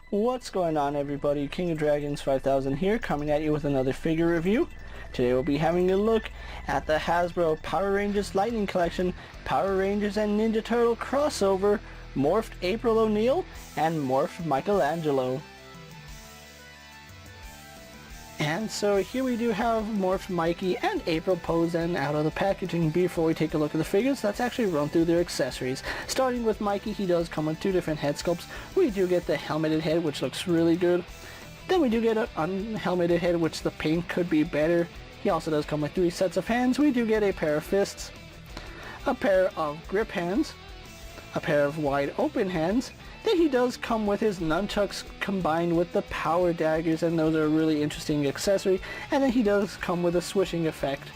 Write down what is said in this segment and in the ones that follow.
What's going on, everybody? King of Dragons 5000 here, coming at you with another figure review. Today we'll be having a look at the Hasbro Power Rangers Lightning Collection, Power Rangers and Ninja Turtle crossover, Morphed April O'Neil and Morphed Michelangelo. And so here we do have Morphed Mikey and April posing out of the packaging. Before we take a look at the figures, let's actually run through their accessories. Starting with Mikey, he does come with two different head sculpts. We do get the helmeted head, which looks really good. Then we do get an unhelmeted head, which the paint could be better. He also does come with 3 sets of hands. We do get a pair of fists, a pair of grip hands, a pair of wide open hands. Then he does come with his nunchucks combined with the power daggers, and those are a really interesting accessory. And then he does come with a swishing effect.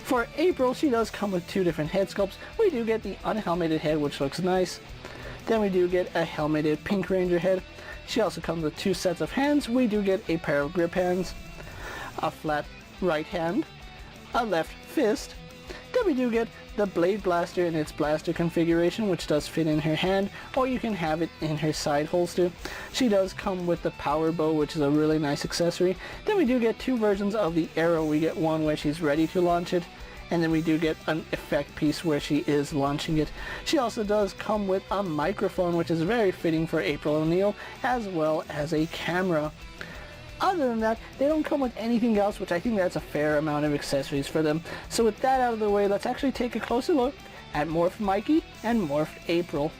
For April, she does come with 2 different head sculpts. We do get the unhelmeted head, which looks nice. Then we do get a helmeted Pink Ranger head. She also comes with 2 sets of hands. We do get a pair of grip hands, a flat right hand, a left fist. Then we do get the Blade Blaster in its blaster configuration, which does fit in her hand, or you can have it in her side holster. She does come with the Power Bow, which is a really nice accessory. Then we do get 2 versions of the arrow. We get one where she's ready to launch it, and then we do get an effect piece where she is launching it. She also does come with a microphone, which is very fitting for April O'Neil, as well as a camera. Other than that, they don't come with anything else, which I think that's a fair amount of accessories for them. So with that out of the way, let's actually take a closer look at Morphed Mikey and Morphed April.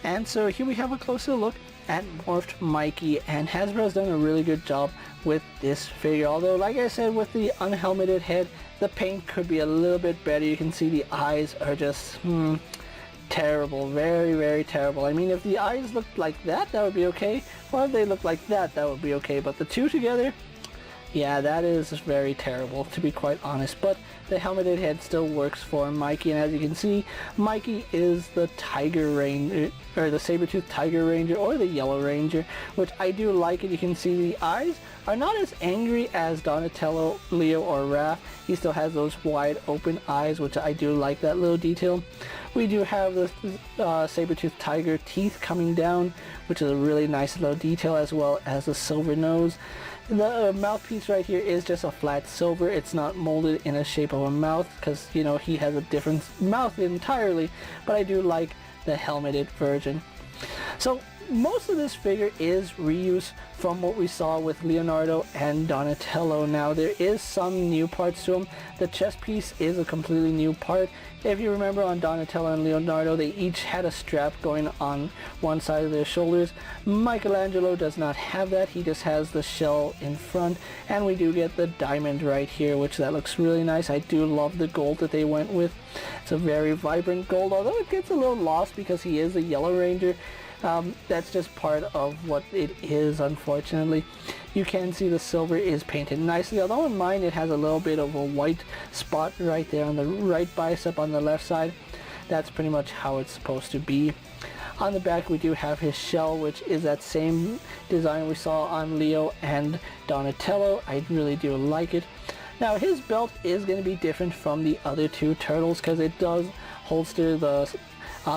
And so here we have a closer look at Morphed Mikey, and Hasbro's done a really good job with this figure. Although, like I said, with the unhelmeted head, the paint could be a little bit better. You can see the eyes are just, terrible, very, very terrible. I mean, if the eyes looked like that, that would be okay. Or if they looked like that, that would be okay. But the two together, yeah, that is very terrible, to be quite honest. But the helmeted head still works for Mikey, and as you can see, Mikey is the Tiger Ranger, or the Saber-Tooth Tiger Ranger, or the Yellow Ranger, which I do like it. You can see the eyes are not as angry as Donatello, Leo, or Raph. He still has those wide open eyes, which I do like that little detail. We do have the Saber-Tooth Tiger teeth coming down, which is a really nice little detail, as well as the silver nose. The mouthpiece right here is just a flat silver. It's not molded in a shape of a mouth, because, you know, he has a different mouth entirely, but I do like the helmeted version. So most of this figure is reuse from what we saw with Leonardo and Donatello. Now, there is some new parts to them. The chest piece is a completely new part. If you remember, on Donatello and Leonardo, they each had a strap going on one side of their shoulders. Michelangelo does not have that. He just has the shell in front, and we do get the diamond right here, which that looks really nice. I do love the gold that they went with. It's a very vibrant gold, although it gets a little lost because he is a Yellow Ranger. That's just part of what it is, unfortunately. You can see the silver is painted nicely, although in mine it has a little bit of a white spot right there on the right bicep on the left side. That's pretty much how it's supposed to be. On the back we do have his shell, which is that same design we saw on Leo and Donatello. I really do like it. Now, his belt is going to be different from the other 2 turtles, because it does holster the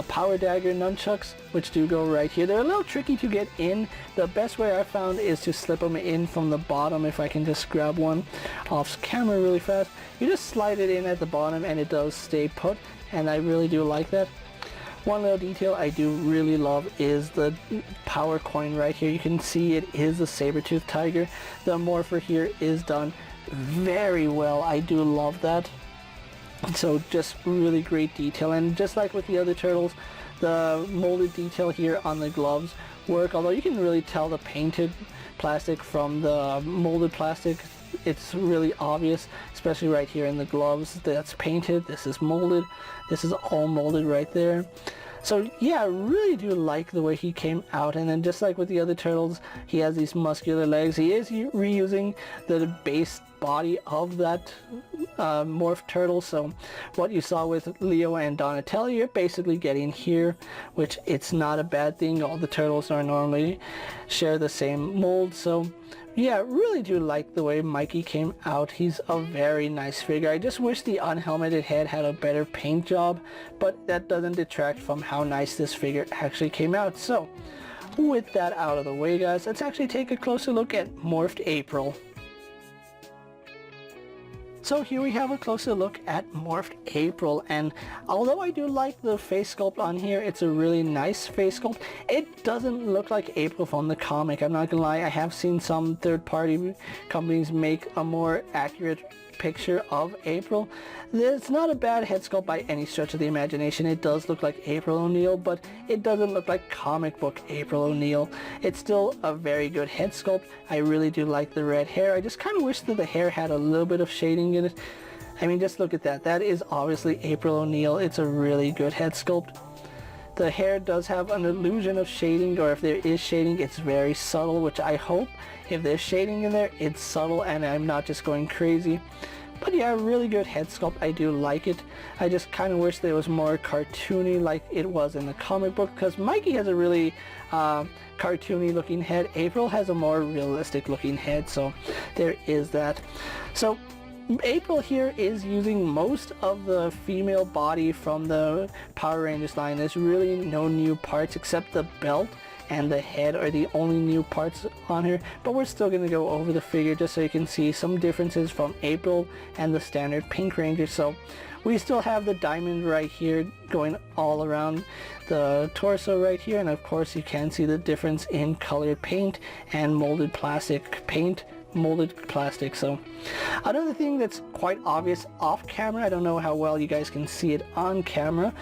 power dagger nunchucks, which do go right here. They're a little tricky to get in. The best way I found is to slip them in from the bottom. If I can just grab one off camera really fast, you just slide it in at the bottom and it does stay put, and I really do like that. One little detail I do really love is the power coin right here. You can see it is a Saber-Tooth Tiger. The morpher here is done very well. I do love that. So just really great detail, and just like with the other turtles, the molded detail here on the gloves work, although you can really tell the painted plastic from the molded plastic. It's really obvious, especially right here in the gloves. That's painted, this is molded, this is all molded right there. So yeah, I really do like the way he came out. And then just like with the other turtles, he has these muscular legs. He is reusing the base body of that morphed turtle. So what you saw with Leo and Donatello, you're basically getting here, which it's not a bad thing. All the turtles are normally share the same mold. So yeah, really do like the way Mikey came out. He's a very nice figure. I just wish the unhelmeted head had a better paint job, but that doesn't detract from how nice this figure actually came out. So with that out of the way, guys, let's actually take a closer look at Morphed April. So here we have a closer look at Morphed April, and although I do like the face sculpt on here, it's a really nice face sculpt. It doesn't look like April from the comic. I'm not gonna lie, I have seen some third-party companies make a more accurate picture of April. It's not a bad head sculpt by any stretch of the imagination. It does look like April O'Neil, but it doesn't look like comic book April O'Neil. It's still a very good head sculpt. I really do like the red hair. I just kind of wish that the hair had a little bit of shading in it. I mean, just look at that. That is obviously April O'Neil. It's a really good head sculpt. The hair does have an illusion of shading, or if there is shading, it's very subtle, which I hope if there's shading in there, it's subtle and I'm not just going crazy. But yeah, really good head sculpt. I do like it. I just kind of wish there was more cartoony like it was in the comic book, because Mikey has a really cartoony looking head. April has a more realistic looking head, so there is that. So April here is using most of the female body from the Power Rangers line. There's really no new parts except the belt and the head are the only new parts on her, but we're still going to go over the figure just so you can see some differences from April and the standard Pink Ranger. So we still have the diamond right here going all around the torso right here, and of course you can see the difference in colored paint and molded plastic paint, molded plastic. So another thing that's quite obvious off camera, I don't know how well you guys can see it on camera,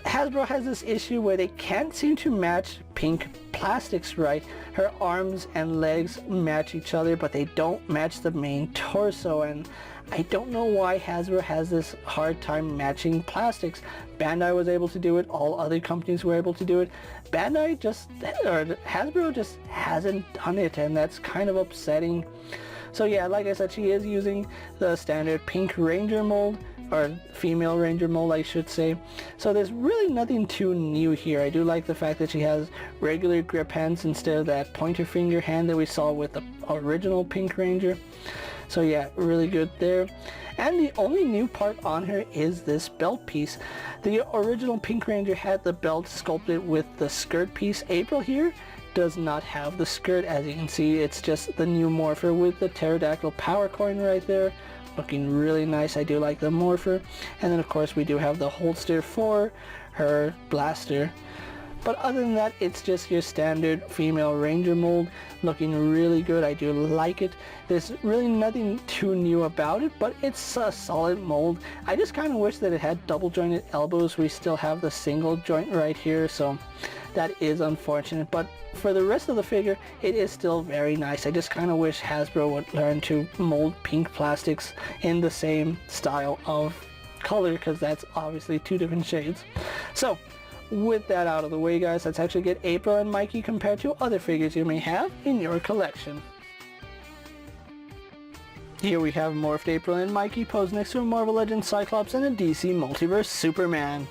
Hasbro has this issue where they can't seem to match pink plastics right. Her arms and legs match each other, but they don't match the main torso, and I don't know why Hasbro has this hard time matching plastics. Bandai was able to do it, all other companies were able to do it. Hasbro just hasn't done it, and that's kind of upsetting. So yeah, like I said, she is using the standard Pink Ranger mold, or female Ranger mold I should say. So there's really nothing too new here. I do like the fact that she has regular grip hands instead of that pointer finger hand that we saw with the original Pink Ranger. So yeah, really good there. And the only new part on her is this belt piece. The original Pink Ranger had the belt sculpted with the skirt piece. April here does not have the skirt. As you can see, it's just the new morpher with the pterodactyl power coin right there. Looking really nice. I do like the morpher. And then of course we do have the holster for her blaster. But other than that, it's just your standard female Ranger mold. Looking really good. I do like it. There's really nothing too new about it, but it's a solid mold. I just kind of wish that it had double jointed elbows. We still have the single joint right here, so that is unfortunate. But for the rest of the figure, it is still very nice. I just kind of wish Hasbro would learn to mold pink plastics in the same style of color, because that's obviously two different shades. So with that out of the way, guys, let's actually get April and Mikey compared to other figures you may have in your collection. Here we have Morphed April and Mikey posed next to a Marvel Legends Cyclops and a DC Multiverse Superman.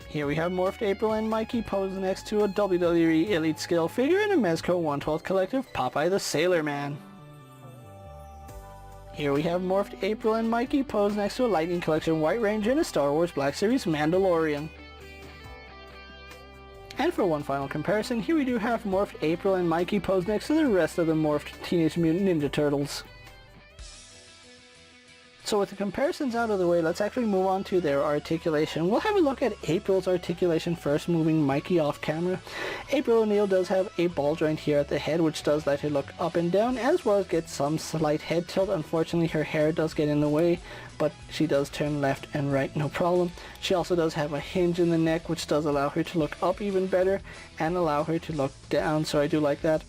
Here we have Morphed April and Mikey posed next to a WWE Elite Scale figure and a Mezco 1/12 collective Popeye the Sailor Man. Here we have Morphed April and Mikey posed next to a Lightning Collection White Ranger and a Star Wars Black Series Mandalorian. And for one final comparison, here we do have Morphed April and Mikey posed next to the rest of the Morphed Teenage Mutant Ninja Turtles. So with the comparisons out of the way, let's actually move on to their articulation. We'll have a look at April's articulation first, moving Mikey off camera. April O'Neil does have a ball joint here at the head, which does let her look up and down, as well as get some slight head tilt. Unfortunately, her hair does get in the way, but she does turn left and right, no problem. She also does have a hinge in the neck, which does allow her to look up even better and allow her to look down, so I do like that.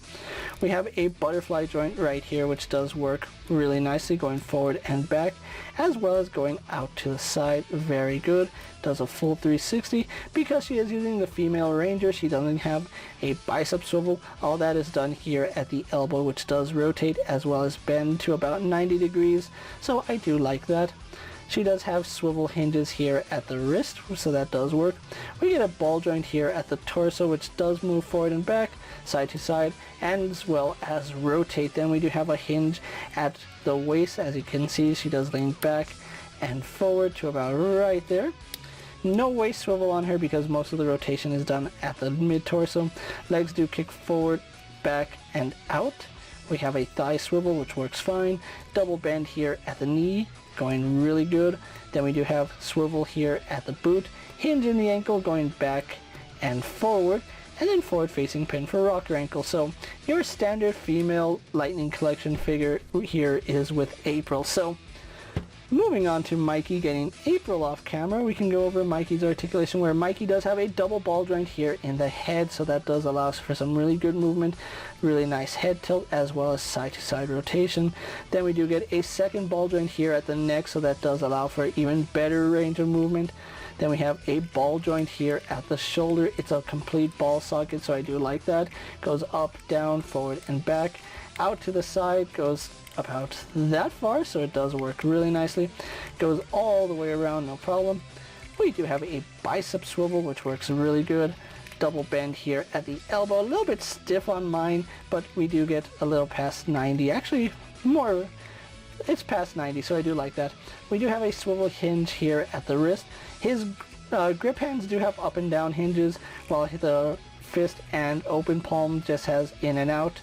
We have a butterfly joint right here, which does work really nicely going forward and back, as well as going out to the side. Very good. Does a full 360. Because she is using the female ranger, she doesn't have a bicep swivel. All that is done here at the elbow, which does rotate as well as bend to about 90 degrees. So I do like that. She does have swivel hinges here at the wrist, so that does work. We get a ball joint here at the torso, which does move forward and back, side to side, and as well as rotate. Then we do have a hinge at the waist. As you can see, she does lean back and forward to about right there. No waist swivel on her because most of the rotation is done at the mid-torso. Legs do kick forward, back, and out. We have a thigh swivel, which works fine. Double bend here at the knee, going really good. Then we do have swivel here at the boot, hinge in the ankle, going back and forward, and then forward facing pin for rocker ankle. So your standard female Lightning Collection figure here is with April. So moving on to Mikey, getting April off camera, we can go over Mikey's articulation, where Mikey does have a double ball joint here in the head, so that does allow for some really good movement, really nice head tilt, as well as side to side rotation. Then we do get a second ball joint here at the neck, so that does allow for even better range of movement. Then we have a ball joint here at the shoulder. It's a complete ball socket, so I do like that. Goes up, down, forward, and back. Out to the side, goes about that far, so it does work really nicely. Goes all the way around, no problem. We do have a bicep swivel, which works really good. Double bend here at the elbow, a little bit stiff on mine, but we do get a little past 90. Actually, more, it's past 90, so I do like that. We do have a swivel hinge here at the wrist. His grip hands do have up and down hinges, while the fist and open palm just has in and out.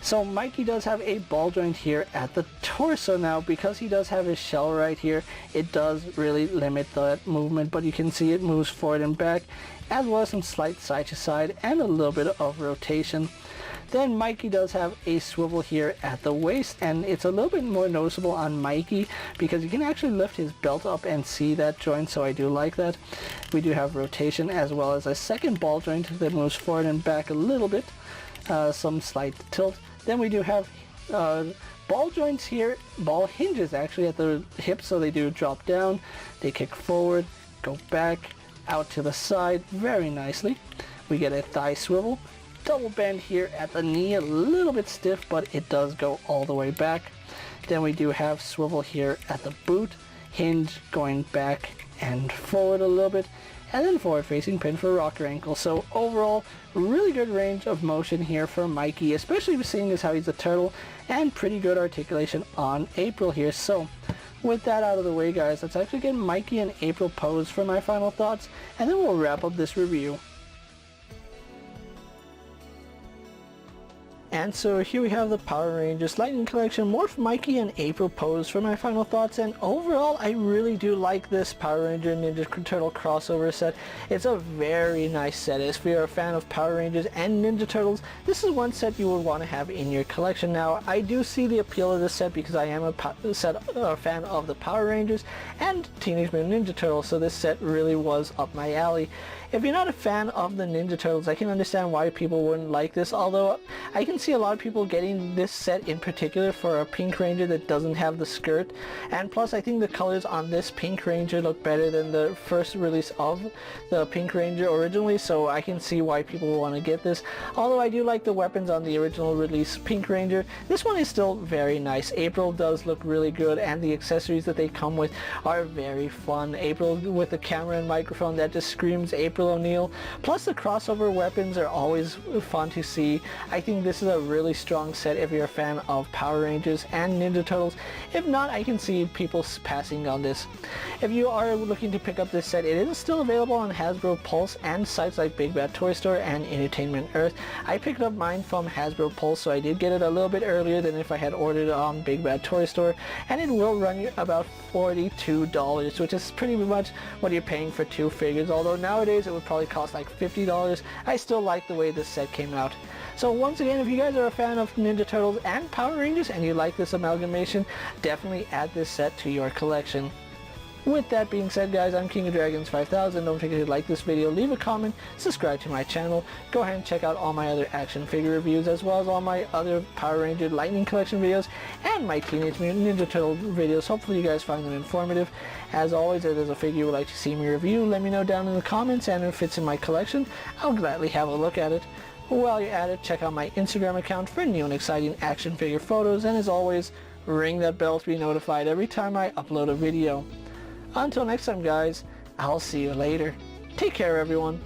So Mikey does have a ball joint here at the torso. Now, because he does have his shell right here, it does really limit that movement, but you can see it moves forward and back, as well as some slight side to side and a little bit of rotation. Then Mikey does have a swivel here at the waist, and it's a little bit more noticeable on Mikey because you can actually lift his belt up and see that joint, so I do like that. We do have rotation as well as a second ball joint that moves forward and back a little bit, some slight tilt. Then we do have ball joints here, ball hinges actually at the hips, so they do drop down, they kick forward, go back, out to the side very nicely. We get a thigh swivel, double bend here at the knee, a little bit stiff, but it does go all the way back. Then we do have swivel here at the boot, hinge going back and forward a little bit, and then forward facing pin for rocker ankle. So overall, really good range of motion here for Mikey, especially seeing as how he's a turtle, and pretty good articulation on April here. So with that out of the way, guys, let's actually get Mikey and April posed for my final thoughts, and then we'll wrap up this review. And so here we have the Power Rangers Lightning Collection Morphed Mikey and April pose for my final thoughts. And overall, I really do like this Power Ranger Ninja Turtle crossover set. It's a very nice set. If you're a fan of Power Rangers and Ninja Turtles, this is one set you would want to have in your collection. Now, I do see the appeal of this set because I am a fan of the Power Rangers and Teenage Mutant Ninja Turtles, so this set really was up my alley. If you're not a fan of the Ninja Turtles, I can understand why people wouldn't like this, although I can see a lot of people getting this set in particular for a Pink Ranger that doesn't have the skirt. And plus, I think the colors on this Pink Ranger look better than the first release of the Pink Ranger originally, so I can see why people will want to get this. Although I do like the weapons on the original release Pink Ranger, this one is still very nice. April does look really good, and the accessories that they come with are very fun. April with the camera and microphone, that just screams April O'Neil. Plus the crossover weapons are always fun to see. I think this is a really strong set if you're a fan of Power Rangers and Ninja Turtles. If not, I can see people passing on this. If you are looking to pick up this set, it is still available on Hasbro Pulse and sites like Big Bad Toy Store and Entertainment Earth. I picked up mine from Hasbro Pulse, so I did get it a little bit earlier than if I had ordered it on Big Bad Toy Store, and it will run you about $42, which is pretty much what you're paying for two figures, although nowadays it would probably cost like $50. I still like the way this set came out. So once again, if you guys are a fan of Ninja Turtles and Power Rangers and you like this amalgamation, definitely add this set to your collection. With that being said, guys, I'm KingofDragons 5000. Don't forget to like this video, leave a comment, subscribe to my channel. Go ahead and check out all my other action figure reviews, as well as all my other Power Ranger Lightning Collection videos and my Teenage Mutant Ninja Turtle videos. Hopefully you guys find them informative. As always, if there's a figure you would like to see me review, let me know down in the comments, and if it's in my collection, I'll gladly have a look at it. While you're at it, check out my Instagram account for new and exciting action figure photos, and as always, ring that bell to be notified every time I upload a video. Until next time, guys, I'll see you later. Take care, everyone.